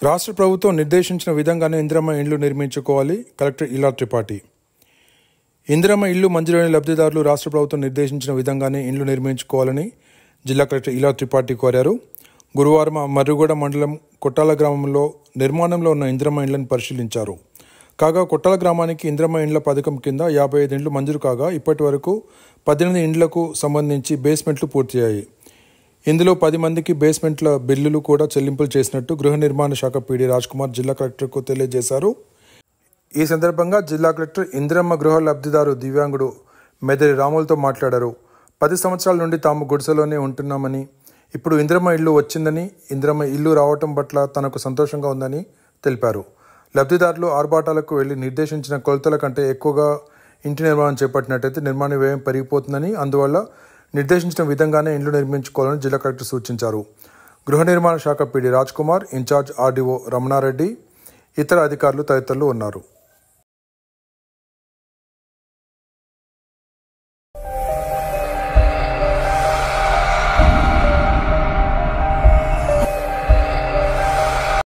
రాష్ట్ర ప్రభుత్వం నిర్దేశించిన విధంగానే ఇందిరమ్మ ఇండ్లు నిర్మించుకోవాలి. కలెక్టర్ ఇలా త్రిపాఠి. ఇందిరమ్మ ఇల్లు మంజూరైన లబ్ధిదారులు రాష్ట్ర ప్రభుత్వం నిర్దేశించిన విధంగానే ఇండ్లు నిర్మించుకోవాలని జిల్లా కలెక్టర్ ఇలా త్రిపాఠి కోరారు. గురువారం మర్రిగూడ మండలం కొట్టాల గ్రామంలో నిర్మాణంలో ఉన్న ఇందిరమ్మ ఇండ్లను పరిశీలించారు. కాగా కొట్టాల గ్రామానికి ఇందిరమ్మ ఇండ్ల పథకం కింద 55 ఇండ్లు మంజూరు కాగా ఇప్పటి వరకు 18 ఇండ్లకు సంబంధించి బేస్మెంట్లు పూర్తయ్యాయి. ఇందులో 10 మందికి బేస్మెంట్ల బిల్లులు కూడా చెల్లింపులు చేసినట్టు గృహ నిర్మాణ శాఖ పీడీ రాజ్ కుమార్ జిల్లా కలెక్టర్కు తెలియజేశారు. ఈ సందర్భంగా జిల్లా కలెక్టర్ ఇందిరమ్మ గృహ లబ్ధిదారు దివ్యాంగుడు మెదరి రాములతో మాట్లాడారు. 10 సంవత్సరాల నుండి తాము గుడిసెలోనే ఉంటున్నామని, ఇప్పుడు ఇందిరమ్మ ఇల్లు వచ్చిందని, ఇందిరమ్మ ఇల్లు రావటం పట్ల తనకు సంతోషంగా ఉందని తెలిపారు. లబ్ధిదారులు ఆర్భాటాలకు వెళ్లి నిర్దేశించిన కొలతల కంటే ఎక్కువగా ఇంటి నిర్మాణం చేపట్టినట్టయితే నిర్మాణ వ్యయం పెరిగిపోతుందని, అందువల్ల నిర్దేశించిన విధంగానే ఇండ్లు నిర్మించుకోవాలని జిల్లా కలెక్టర్ సూచించారు. గృహ నిర్మాణ శాఖ PD Raj Kumar, incharge RDO Ramanareddy, ఇతర అధికారులు తదితరులు ఉన్నారు.